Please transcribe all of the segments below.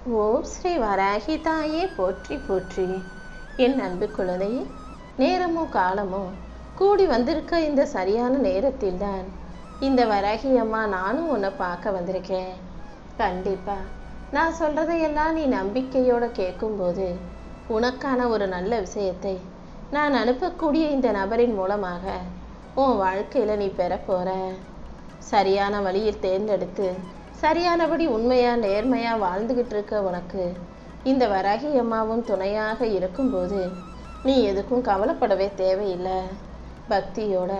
ஓம் ஸ்ரீ வராகி தாயே போற்றி போற்றி. என் அன்பு குழந்தையே, நேரமும் காலமும் கூடி வந்திருக்க இந்த சரியான நேரத்தில் தான் இந்த வராகி அம்மா நானும் உன்னை பார்க்க வந்திருக்கேன். கண்டிப்பா நான் சொல்றதையெல்லாம் நீ நம்பிக்கையோட கேட்கும்போது உனக்கான ஒரு நல்ல விஷயத்தை நான் அனுப்பக்கூடிய இந்த நபரின் மூலமாக உன் வாழ்க்கையில நீ பெற போற. சரியான வழியில் தேர்ந்தெடுத்து சரியானபடி உண்மையா நேர்மையா வாழ்ந்துகிட்டு இருக்க உனக்கு இந்த வராகி அம்மாவும் துணையாக இருக்கும்போது நீ எதுக்கும் கவலைப்படவே தேவையில்லை. பக்தியோட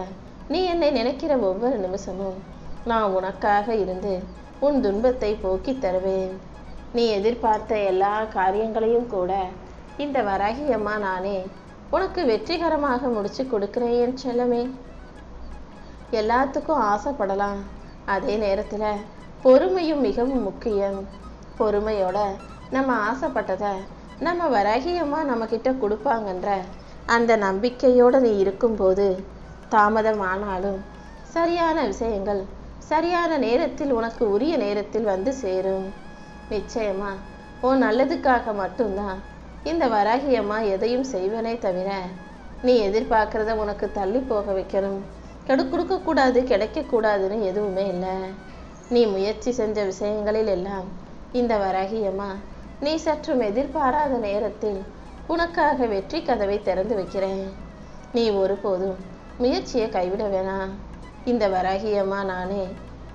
நீ என்னை நினைக்கிற ஒவ்வொரு நிமிஷமும் நான் உனக்காக இருந்து உன் துன்பத்தை போக்கி தருவேன். நீ எதிர்பார்த்த எல்லா காரியங்களையும் கூட இந்த வராகி அம்மா நானே உனக்கு வெற்றிகரமாக முடிச்சு கொடுக்கிறேன் என் செல்லமே. எல்லாத்துக்கும் ஆசைப்படலாம், அதே நேரத்துல பொறுமையும் மிகவும் முக்கியம். பொறுமையோட நம்ம ஆசைப்பட்டதை நம்ம வராகி அம்மா நம்ம கிட்ட கொடுப்பாங்கன்ற அந்த நம்பிக்கையோட நீ இருக்கும்போது தாமதம் ஆனாலும் சரியான விஷயங்கள் சரியான நேரத்தில் உனக்கு உரிய நேரத்தில் வந்து சேரும். நிச்சயமா உன் நல்லதுக்காக மட்டும்தான் இந்த வராகி அம்மா எதையும் செய்வனே தவிர நீ எதிர்பார்க்கறத உனக்கு தள்ளி போக வைக்கணும், கொடுக்க கூடாது, கிடைக்க கூடாதுன்னு எதுவுமே இல்லை. நீ முயற்சி செஞ்ச விஷயங்களில் எல்லாம் இந்த வராகி அம்மா நீ சற்றும் எதிர்பாராத நேரத்தில் உனக்காக வெற்றி கதவை திறந்து வைக்கிறேன். நீ ஒருபோதும் முயற்சியை கைவிட வேணாம். இந்த வராகி அம்மா நானே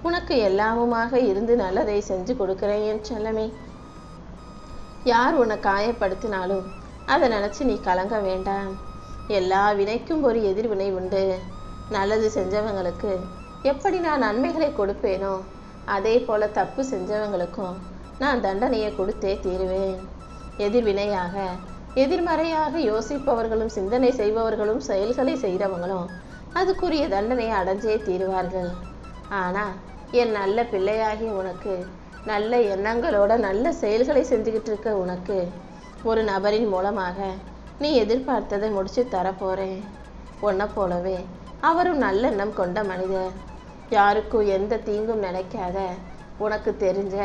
உனக்கு எல்லாமுமாக இருந்து நல்லதை செஞ்சு கொடுக்கிறேன் என் செல்லமே. யார் உன்னை காயப்படுத்தினாலும் அதை நினைச்சு நீ கலங்க வேண்டாம். எல்லா வினைக்கும் ஒரு எதிர்வினை உண்டு. நல்லது செஞ்சவங்களுக்கு எப்படி நான் நன்மைகளை கொடுப்பேனோ அதே போல தப்பு செஞ்சவங்களுக்கும் நான் தண்டனையை கொடுத்தே தீருவேன். எதிர்வினையாக எதிர்மறையாக யோசிப்பவர்களும் சிந்தனை செய்பவர்களும் செயல்களை செய்கிறவங்களும் அதுக்குரிய தண்டனையை அடைஞ்சே தீருவார்கள். ஆனா என் நல்ல பிள்ளையாகி உனக்கு நல்ல எண்ணங்களோட நல்ல செயல்களை செஞ்சுக்கிட்டு இருக்க உனக்கு ஒரு நபரின் மூலமாக நீ எதிர்பார்த்ததை முடிச்சு தரப்போறேன். உன்னை போலவே அவரும் நல்லெண்ணம் கொண்ட மனிதர். யாருக்கும் எந்த தீங்கும் நினைக்காத உனக்கு தெரிஞ்ச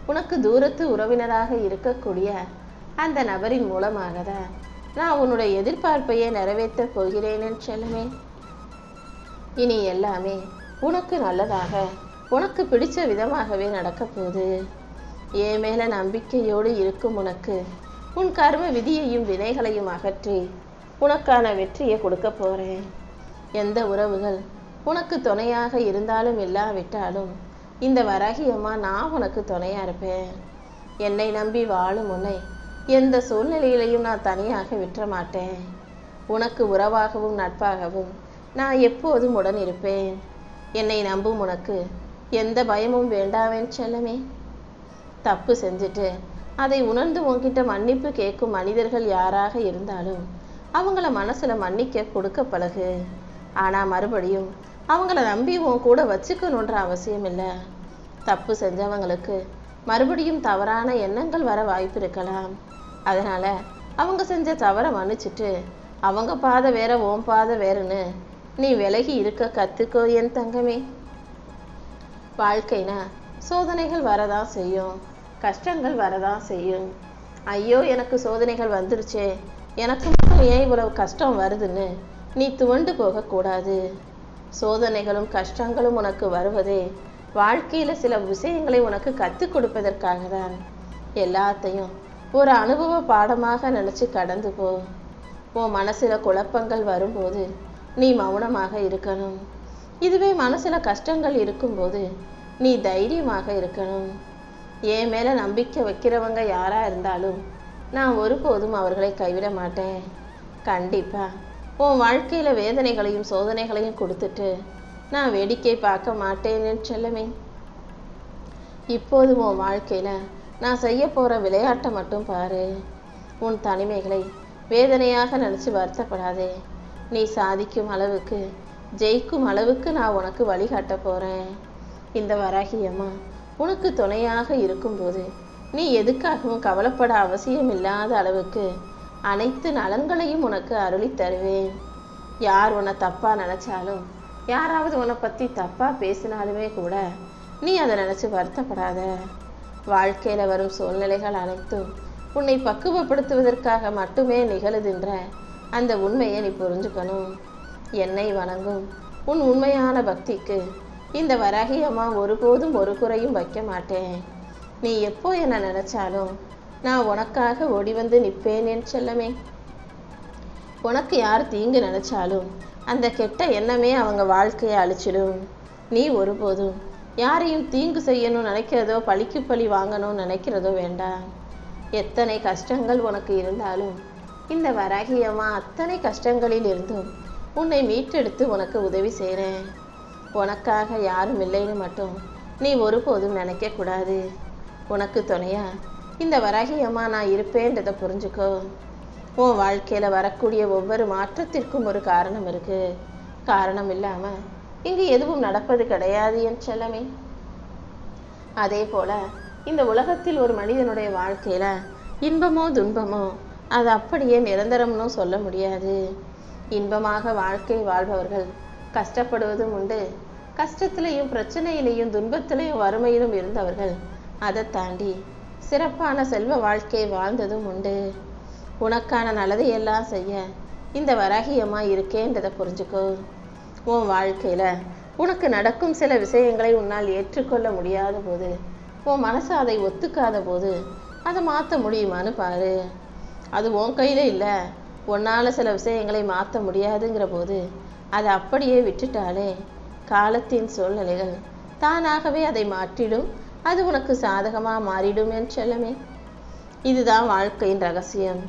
உனக்கு தூரத்து உறவினராக இருக்கக்கூடிய அந்த நபரின் மூலமாக தான் நான் உன்னுடைய எதிர்பார்ப்பையே நிறைவேற்ற போகிறேன் செல்லமே. இனி எல்லாமே உனக்கு நல்லதாக உனக்கு பிடிச்ச விதமாகவே நடக்க போகுது. என் மேல நம்பிக்கையோடு இருக்கும் உனக்கு உன் கர்ம விதியையும் வினைகளையும் அகற்றி உனக்கான வெற்றியை கொடுக்க போறேன். எந்த உறவுகள் உனக்கு துணையாக இருந்தாலும் இல்லாவிட்டாலும் இந்த வராகி அம்மா நான் உனக்கு துணையா இருப்பேன். என்னை நம்பி வாழும் உன்னை எந்த சூழ்நிலையிலையும் நான் தனியாக விட்டுற மாட்டேன். உனக்கு உறவாகவும் நட்பாகவும் நான் எப்போதும் உடன் இருப்பேன். என்னை நம்பும் உனக்கு எந்த பயமும் வேண்டாவேன் செல்லமே. தப்பு செஞ்சுட்டு அதை உணர்ந்து உன்கிட்ட மன்னிப்பு கேட்கும் மனிதர்கள் யாராக இருந்தாலும் அவங்கள மனசுல மன்னிக்க கொடுக்க பழகு. ஆனா மறுபடியும் அவங்கள நம்பி உன் கூட வச்சுக்கணுன்ற அவசியம் இல்லை. தப்பு செஞ்சவங்களுக்கு மறுபடியும் தவறான எண்ணங்கள் வர வாய்ப்பு இருக்கலாம். அதனால அவங்க செஞ்ச தவறை மன்னிச்சுட்டு அவங்க பாதை வேற உன் பாதை வேறுன்னு நீ விலகி இருக்க கத்துக்கோ என் தங்கமே. வாழ்க்கைனா சோதனைகள் வரதான் செய்யும், கஷ்டங்கள் வரதான் செய்யும். ஐயோ எனக்கு சோதனைகள் வந்துருச்சே, எனக்கு மட்டும் ஏன் இவ்வளவு கஷ்டம் வருதுன்னு நீ துவண்டு போகக்கூடாது. சோதனைகளும் கஷ்டங்களும் உனக்கு வருவதே வாழ்க்கையில சில விஷயங்களை உனக்கு கற்றுக் கொடுப்பதற்காக தான். எல்லாத்தையும் ஒரு அனுபவ பாடமாக நினைச்சு கடந்து போ. உன் மனசுல குழப்பங்கள் வரும்போது நீ மௌனமாக இருக்கணும். இதுவே மனசுல கஷ்டங்கள் இருக்கும்போது நீ தைரியமாக இருக்கணும். என் மேல நம்பிக்கை வைக்கிறவங்க யாரா இருந்தாலும் நான் ஒருபோதும் அவர்களை கைவிட மாட்டேன். கண்டிப்பா உன் வாழ்க்கையில வேதனைகளையும் சோதனைகளையும் கொடுத்துட்டு நான் வேடிக்கை பார்க்க மாட்டேன்னு செல்லமே. இப்போது உன் வாழ்க்கையில நான் செய்ய போற விளையாட்டை மட்டும் பாரு. உன் தனிமைகளை வேதனையாக நினைச்சு வருத்தப்படாதே. நீ சாதிக்கும் அளவுக்கு ஜெயிக்கும் அளவுக்கு நான் உனக்கு வழிகாட்ட போறேன். இந்த வராகி அம்மா உனக்கு துணையாக இருக்கும்போது நீ எதுக்காகவும் கவலைப்பட அவசியம் இல்லாத அளவுக்கு அனைத்து நலன்களையும் உனக்கு அருளி தருவேன். யார் உன்னை தப்பா நினைச்சாலும் யாராவது உன்னை பத்தி தப்பா பேசினாலுமே கூட நீ அதை நினைச்சு வருத்தப்படாத. வாழ்க்கையில் வரும் சூழ்நிலைகள் அனைத்தும் உன்னை பக்குவப்படுத்துவதற்காக மட்டுமே நிகழுதுன்ற அந்த உண்மையை நீ புரிஞ்சுக்கணும். என்னை வணங்கும் உன் உண்மையான பக்திக்கு இந்த வராகி அம்மா ஒருபோதும் ஒரு குறையும் வைக்க மாட்டேன். நீ எப்போ என்ன நினைச்சாலும் நான் உனக்காக ஓடி வந்து நிற்பேன் என் செல்லமே. உனக்கு யார் தீங்கு நினைச்சாலும் அந்த கெட்ட எண்ணமே அவங்க வாழ்க்கையை அழிச்சிடும். நீ ஒருபோதும் யாரையும் தீங்கு செய்யணும்னு நினைக்கிறதோ பழிக்கு பழி வாங்கணும்னு நினைக்கிறதோ வேண்டாம். எத்தனை கஷ்டங்கள் உனக்கு இருந்தாலும் இந்த வராகி அம்மா அத்தனை கஷ்டங்களில் இருந்தும் உன்னை மீட்டெடுத்து உனக்கு உதவி செய்கிறேன். உனக்காக யாரும் இல்லைன்னு மட்டும் நீ ஒருபோதும் நினைக்கக்கூடாது. உனக்கு துணையா இந்த வராகி அம்மா நான் இருப்பேன்றதை புரிஞ்சுக்கோ. உன் வாழ்க்கையில் வரக்கூடிய ஒவ்வொரு மாற்றத்திற்கும் ஒரு காரணம் இருக்கு. காரணம் இல்லாமல் இங்கு எதுவும் நடப்பது கிடையாது என் செல்லமே. அதே போல இந்த உலகத்தில் ஒரு மனிதனுடைய வாழ்க்கையில இன்பமோ துன்பமோ அது அப்படியே நிரந்தரம்னு சொல்ல முடியாது. இன்பமாக வாழ்க்கை வாழ்பவர்கள் கஷ்டப்படுவதும் உண்டு. கஷ்டத்திலையும் பிரச்சனையிலையும் துன்பத்திலையும் வறுமையிலும் இருந்தவர்கள் அதை தாண்டி சிறப்பான செல்வ வாழ்க்கை வாழ்ந்ததும் உண்டு. உனக்கான நல்லதையெல்லாம் செய்ய இந்த வராகி அம்மா இருக்கேன்றதை புரிஞ்சுக்கோ. உன் வாழ்க்கையில உனக்கு நடக்கும் சில விஷயங்களை உன்னால் ஏற்றுக்கொள்ள முடியாத போது, உன் மனசு அதை ஒத்துக்காத போது அதை மாற்ற முடியுமான்னு பாரு. அது உன் கையில இல்லை. உன்னால் சில விஷயங்களை மாற்ற முடியாதுங்கிற போது அதை அப்படியே விட்டுட்டாலே காலத்தின் சூழ்நிலைகள் தானாகவே அதை மாற்றிடும். அது உனக்கு சாதகமாக மாறிடும் என் செல்லமே. இதுதான் வாழ்க்கையின் ரகசியம்.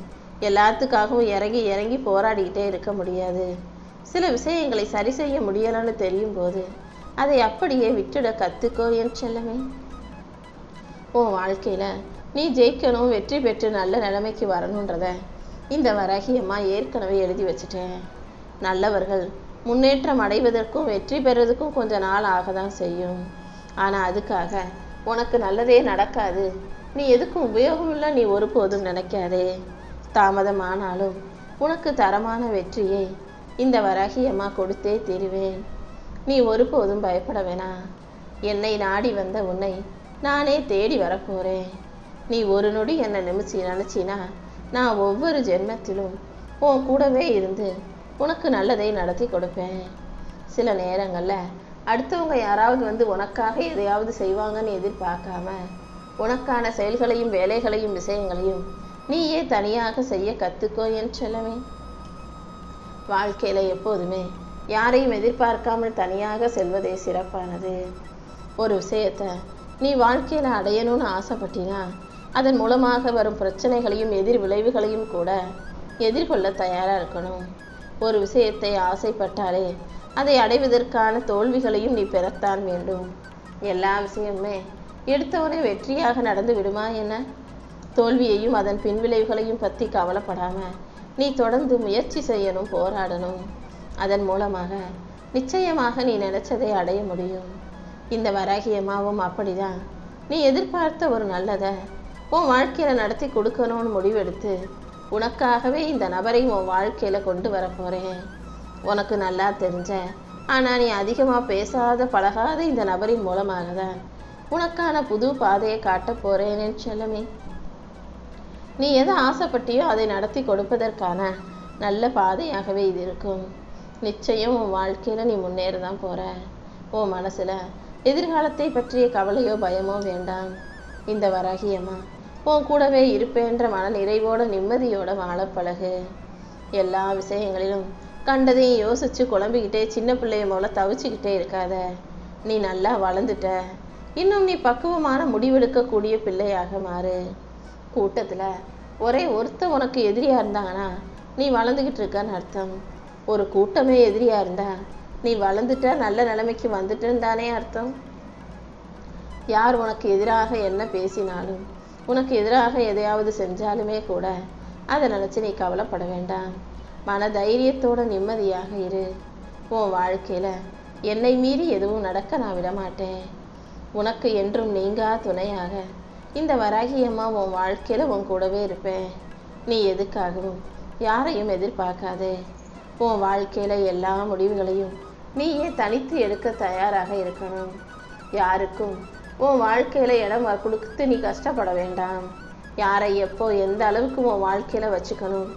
எல்லாத்துக்காகவும் இறங்கி இறங்கி போராடிக்கிட்டே இருக்க முடியாது. சில விஷயங்களை சரி செய்ய முடியலன்னு தெரியும் போது அதை அப்படியே விட்டுட கற்றுக்கோ என் செல்லமே. உன் வாழ்க்கையில் நீ ஜெயிக்கணும், வெற்றி பெற்று நல்ல நிலைமைக்கு வரணுன்றத இந்த வராகி அம்மா ஏற்கனவே எழுதி வச்சுட்டேன். நல்லவர்கள் முன்னேற்றம் அடைவதற்கும் வெற்றி பெறதுக்கும் கொஞ்ச நாள் ஆக தான் செய்யும். ஆனால் அதுக்காக உனக்கு நல்லதே நடக்காது, நீ எதுக்கும் உபயோகம் இல்லை நீ ஒருபோதும் நினைக்காதே. தாமதமானாலும் உனக்கு தரமான வெற்றியை இந்த வராகி அம்மா கொடுத்தே தீருவேன். நீ ஒருபோதும் பயப்பட வேணாம். என்னை நாடி வந்த உன்னை நானே தேடி வரப்போகிறேன். நீ ஒரு நொடி என்னை நினச்சினா நான் ஒவ்வொரு ஜென்மத்திலும் உன் கூடவே இருந்து உனக்கு நல்லதை நடத்தி கொடுப்பேன். சில நேரங்களில் அடுத்தவங்க யாராவது வந்து உனக்காக எதையாவது செய்வாங்கன்னு எதிர்பார்க்காம உனக்கான செயல்களையும் வேலைகளையும் விஷயங்களையும் நீயே தனியாக செய்ய கற்றுக்கோ என் செல்லமே. வாழ்க்கையில் எப்போதுமே யாரையும் எதிர்பார்க்காமல் தனியாக செல்வதே சிறப்பானது. ஒரு விஷயத்தை நீ வாழ்க்கையில் அடையணும்னு ஆசைப்பட்டினா அதன் மூலமாக வரும் பிரச்சனைகளையும் எதிர் விளைவுகளையும் கூட எதிர்கொள்ள தயாராக இருக்கணும். ஒரு விஷயத்தை ஆசைப்பட்டாலே அதை அடைவதற்கான தோல்விகளையும் நீ பெறத்தான் வேண்டும். எல்லா விஷயமுமே எடுத்தவனே வெற்றியாக நடந்து விடுமா என்ன? தோல்வியையும் அதன் பின்விளைவுகளையும் பற்றி கவலைப்படாமல் நீ தொடர்ந்து முயற்சி செய்யணும், போராடணும். அதன் மூலமாக நிச்சயமாக நீ நினைச்சதை அடைய முடியும். இந்த வராகி அம்மாவும் அப்படிதான். நீ எதிர்பார்த்த ஒரு நல்லதை உன் வாழ்க்கையில் நடத்தி கொடுக்கணும்னு முடிவெடுத்து உனக்காகவே இந்த நபரை உன் வாழ்க்கையில் கொண்டு வர போகிறேன். உனக்கு நல்லா தெரிஞ்ச ஆனால் நீ அதிகமாக பேசாத பழகாத இந்த நபரின் மூலமாக தான் உனக்கான புது பாதையை காட்ட போகிறேன்னு செல்லமே. நீ எதை ஆசைப்பட்டியோ அதை நடத்தி கொடுப்பதற்கான நல்ல பாதையாகவே இது இருக்கும். நிச்சயம் உன் வாழ்க்கையில் நீ முன்னேற தான் போகிற. உன் மனசில் எதிர்காலத்தை பற்றிய கவலையோ பயமோ வேண்டாம். இந்த வராகி அம்மா உன் கூடவே இருப்பேன்ற மன நிறைவோட நிம்மதியோட வாழ பழகு. எல்லா விஷயங்களிலும் கண்டதையும் யோசித்து குழம்பிக்கிட்டே சின்ன பிள்ளைய போல தவிச்சுக்கிட்டே இருக்காத. நீ நல்லா வளர்ந்துட்ட. இன்னும் நீ பக்குவமான முடிவெடுக்கக்கூடிய பிள்ளையாக மாறு. கூட்டத்தில் ஒரே ஒருத்தர் உனக்கு எதிரியாக இருந்தாங்கன்னா நீ வளர்ந்துக்கிட்டு இருக்கன்னு அர்த்தம். ஒரு கூட்டமே எதிரியாக இருந்தா நீ வளர்ந்துட்ட, நல்ல நிலைமைக்கு வந்துட்டுன்னு தானே அர்த்தம். யார் உனக்கு எதிராக என்ன பேசினாலும் உனக்கு எதிராக எதையாவது செஞ்சாலுமே கூட அதை நினச்சி நீ கவலைப்பட வேண்டாம். மன தைரியத்தோட நிம்மதியாக இரு. உன் வாழ்க்கையில் என்னை மீறி எதுவும் நடக்க நான் விடமாட்டேன். உனக்கு என்றும் நீங்கா துணையாக இந்த வராகி அம்மா உன் வாழ்க்கையில் உன் கூடவே இருப்பேன். நீ எதுக்காகவும் யாரையும் எதிர்பார்க்காதே. உன் வாழ்க்கையில் எல்லா முடிவுகளையும் நீயே தனித்து எடுக்க தயாராக இருக்கணும். யாருக்கும் உன் வாழ்க்கையில இடம் கொடுத்து நீ கஷ்டப்பட வேண்டாம். யாரை எப்போ எந்த அளவுக்கு உன் வாழ்க்கையில வச்சுக்கணும்,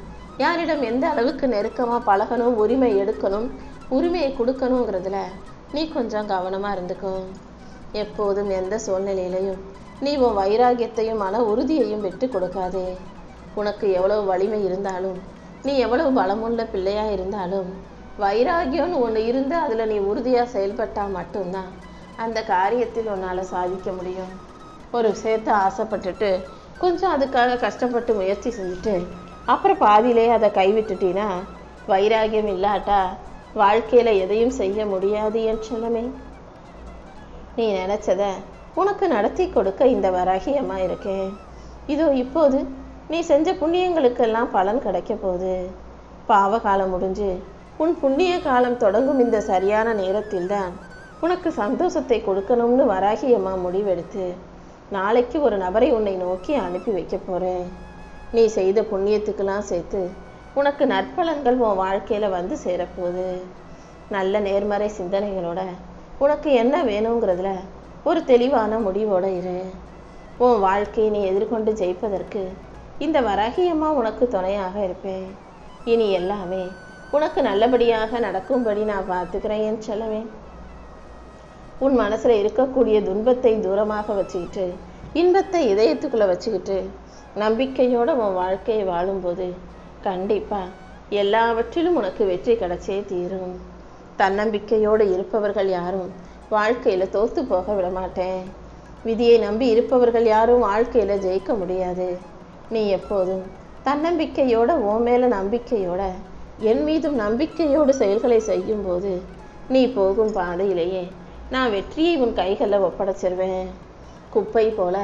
யாரிடம் எந்த அளவுக்கு நெருக்கமா பழகணும், உரிமை எடுக்கணும், உரிமையை கொடுக்கணுங்கிறதுல நீ கொஞ்சம் கவனமா இருந்துக்கும். எப்போதும் எந்த சூழ்நிலையிலையும் நீ உன் வைராகியத்தையும் மன உறுதியையும் விட்டு கொடுக்காதே. உனக்கு எவ்வளவு வலிமை இருந்தாலும், நீ எவ்வளவு பலமுள்ள பிள்ளையா இருந்தாலும், வைராகியம்னு ஒன்று இருந்து அதுல நீ உறுதியா செயல்பட்டா மட்டும்தான் அந்த காரியத்தில் உன்னால சாதிக்க முடியும். ஒரு விஷயத்தை ஆசைப்பட்டுட்டு கொஞ்சம் அதுக்காக கஷ்டப்பட்டு முயற்சி செஞ்சுட்டு அப்புறம் பாதியிலே அதை கைவிட்டுட்டீன்னா வைராகியம் இல்லாட்டா வாழ்க்கையில எதையும் செய்ய முடியாது என் செல்லமே. நீ நினைச்சத உனக்கு நடத்தி கொடுக்க இந்த வராகியமா இருக்கேன். இதோ இப்போது நீ செஞ்ச புண்ணியங்களுக்கெல்லாம் பலன் கிடைக்க போகுது. பாவ காலம் முடிஞ்சு உன் புண்ணிய காலம் தொடங்கும் இந்த சரியான நேரத்தில் தான் உனக்கு சந்தோஷத்தை கொடுக்கணும்னு வராகியம்மா முடிவெடுத்து நாளைக்கு ஒரு நபரை உன்னை நோக்கி அனுப்பி வைக்க போறேன். நீ செய்த புண்ணியத்துக்கெல்லாம் சேர்த்து உனக்கு நற்பலன்கள் உன் வாழ்க்கையில வந்து சேரப்போகுது. நல்ல நேர்மறை சிந்தனைகளோட உனக்கு என்ன வேணுங்கிறதுல ஒரு தெளிவான முடிவோட இரு. உன் வாழ்க்கையை நீ எதிர்கொண்டு ஜெயிப்பதற்கு இந்த வராகியம்மா உனக்கு துணையாக இருப்பேன். இனி எல்லாமே உனக்கு நல்லபடியாக நடக்கும்படி நான் பார்த்துக்கிறேன் என் செல்லமே. உன் மனசுல இருக்கக்கூடிய துன்பத்தை தூரமாக வச்சுக்கிட்டு இன்பத்தை இதயத்துக்குள்ள வச்சுக்கிட்டு நம்பிக்கையோட உன் வாழ்க்கையை வாழும்போது கண்டிப்பா எல்லாவற்றிலும் உனக்கு வெற்றி கிடைச்சே தீரும். தன்னம்பிக்கையோடு இருப்பவர்கள் யாரும் வாழ்க்கையில தோத்து போக விட மாட்டேன். விதியை நம்பி இருப்பவர்கள் யாரும் வாழ்க்கையில ஜெயிக்க முடியாது. நீ எப்போதும் தன்னம்பிக்கையோட உன் மேல நம்பிக்கையோட என் மீதும் நம்பிக்கையோடு செயல்களை செய்யும் போது நீ போகும் பாதையிலேயே நான் வெற்றியை உன் கைகளில் ஒப்படைச்சிருவேன். குப்பை போல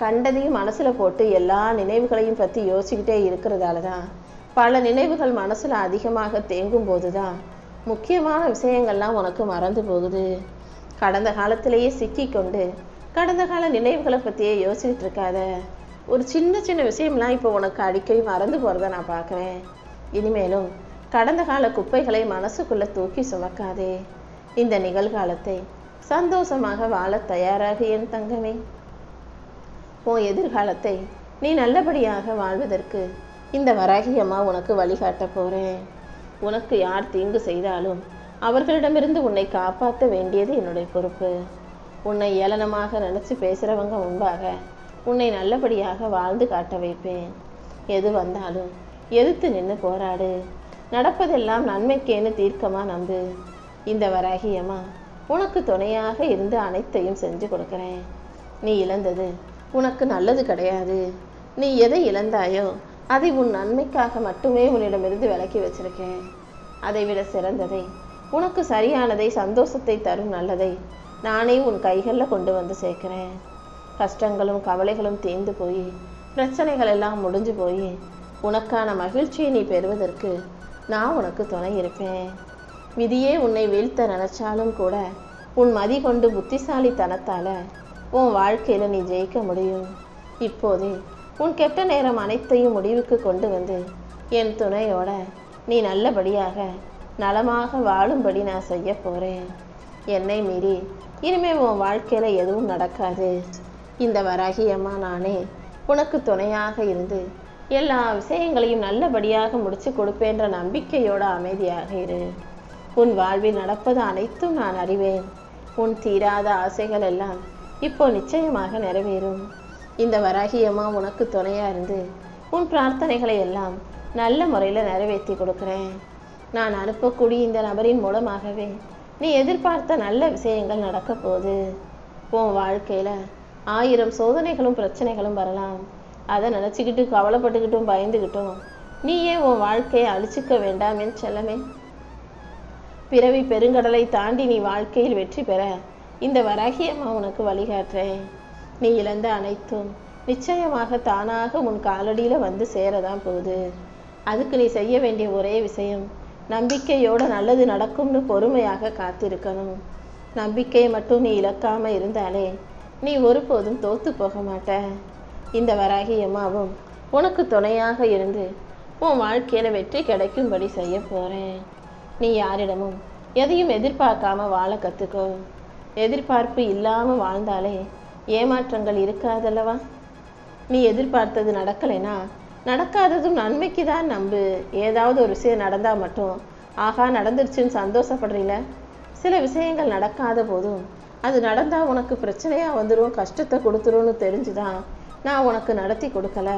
கண்டதையும் மனசுல போட்டு எல்லா நினைவுகளையும் பத்தி யோசிச்சுக்கிட்டே இருக்கிறதால தான் பல நினைவுகள் மனசுல அதிகமாக தேங்கும் போதுதான் முக்கியமான விஷயங்கள்லாம் உனக்கு மறந்து போகுது. கடந்த காலத்திலேயே சிக்கி கொண்டு கடந்த கால நினைவுகளை பத்தியே யோசிச்சுட்டு இருக்காத. ஒரு சின்ன சின்ன விஷயம்லாம் இப்போ உனக்கு அடிக்கடி மறந்து போறத நான் பார்க்குறேன். இனிமேலும் கடந்த கால குப்பைகளை மனசுக்குள்ள தூக்கி சுமக்காதே. இந்த நிகழ்காலத்தை சந்தோஷமாக வாழ தயாராக என் தங்கமே. உன் எதிர்காலத்தை நீ நல்லபடியாக வாழ்வதற்கு இந்த வராகியம்மா உனக்கு வழிகாட்ட போறேன். உனக்கு யார் தீங்கு செய்தாலும் அவர்களிடமிருந்து உன்னை காப்பாற்ற வேண்டியது என்னுடைய பொறுப்பு. உன்னை ஏளனமாக நினைச்சு பேசுறவங்க முன்பாக உன்னை நல்லபடியாக வாழ்ந்து காட்ட வைப்பேன். எது வந்தாலும் எதிர்த்து நின்று போராடு. நடப்பதெல்லாம் நன்மைக்கேன்னு தீர்க்கமா நம்பு. இந்த வராகியம்மா உனக்கு துணையாக இருந்து அனைத்தையும் செஞ்சு கொடுக்கிறேன். நீ இழந்தது உனக்கு நல்லது கிடையாது. நீ எதை இழந்தாயோ அதை உன் நன்மைக்காக மட்டுமே உன்னிடமிருந்து விலக்கி வச்சிருக்கேன். அதை விட சிறந்ததை, உனக்கு சரியானதை, சந்தோஷத்தை தரும் நல்லதை நானே உன் கைகளில் கொண்டு வந்து சேர்க்கிறேன். கஷ்டங்களும் கவலைகளும் தீர்ந்து போய் பிரச்சனைகள் எல்லாம் முடிஞ்சு போய் உனக்கான மகிழ்ச்சியை நீ பெறுவதற்கு நான் உனக்கு துணை இருப்பேன். விதியே உன்னை வீழ்த்த நினைச்சாலும் கூட உன் மதி கொண்டு புத்திசாலித்தனத்தால உன் வாழ்க்கையில நீ ஜெயிக்க முடியும். இப்போதே உன் கெட்ட நேரம் அனைத்தையும் முடிவுக்கு கொண்டு வந்து என் துணையோட நீ நல்லபடியாக நலமாக வாழும்படி நான் செய்ய போறேன். என்னை மீறி இனிமே உன் வாழ்க்கையில எதுவும் நடக்காது. இந்த வராகியம்மா நானே உனக்கு துணையாக இருந்து எல்லா விஷயங்களையும் நல்லபடியாக முடிச்சு கொடுப்பேன்ற நம்பிக்கையோட அமைதியாக இரு. உன் வாழ்வில் நடப்பது அனைத்தும் நான் அறிவேன். உன் தீராத ஆசைகள் எல்லாம் இப்போ நிச்சயமாக நிறைவேறும். இந்த வராகியம்மா உனக்கு துணையா இருந்து உன் பிரார்த்தனைகளை எல்லாம் நல்ல முறையில் நிறைவேற்றி கொடுக்குறேன். நான் அனுப்பக்கூடிய இந்த நபரின் மூலமாகவே நீ எதிர்பார்த்த நல்ல விஷயங்கள் நடக்க போகுது. உன் வாழ்க்கையில 1000 சோதனைகளும் பிரச்சனைகளும் வரலாம். அதை நினச்சிக்கிட்டு கவலைப்பட்டுக்கிட்டும் பயந்துக்கிட்டும் நீயே உன் வாழ்க்கையை அழிச்சிக்க வேண்டாம் என் செல்லமே. பிறவி பெருங்கடலை தாண்டி நீ வாழ்க்கையில் வெற்றி பெற இந்த வராகியம்மா உனக்கு வழிகாட்டுறேன். நீ இழந்த அனைத்தும் நிச்சயமாக தானாக உன் காலடியில வந்து சேரதான் போகுது. அதுக்கு நீ செய்ய வேண்டிய ஒரே விஷயம் நம்பிக்கையோட நல்லது நடக்கும்னு பொறுமையாக காத்திருக்கணும். நம்பிக்கையை மட்டும் நீ இழக்காம இருந்தாலே நீ ஒருபோதும் தோத்து போக மாட்ட. இந்த வராகியம்மாவும் உனக்கு துணையாக இருந்து உன் வாழ்க்கையில வெற்றி கிடைக்கும்படி செய்ய போறேன். நீ யாரிடமும் எதையும் எதிர்பார்க்காம வாழ கத்துக்கோ. எதிர்பார்ப்பு இல்லாம வாழ்ந்தாலே ஏமாற்றங்கள் இருக்காதல்லவா? நீ எதிர்பார்த்தது நடக்கலைன்னா நடக்காததும் நன்மைக்கு தான் நம்பு. ஏதாவது ஒரு விஷயம் நடந்தால் மட்டும் ஆகா நடந்துருச்சுன்னு சந்தோஷப்படுறீல. சில விஷயங்கள் நடக்காத போதும் அது நடந்தால் உனக்கு பிரச்சனையாக வந்துடும், கஷ்டத்தை கொடுத்துரும்னு தெரிஞ்சுதான் நான் உனக்கு நடத்தி கொடுக்கல.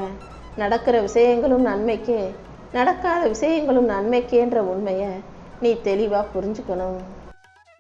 நடக்கிற விஷயங்களும் நன்மைக்கே, நடக்காத விஷயங்களும் நன்மைக்கேன்ற உண்மையை நீ தெளிவாக புரிஞ்சுக்கணும்.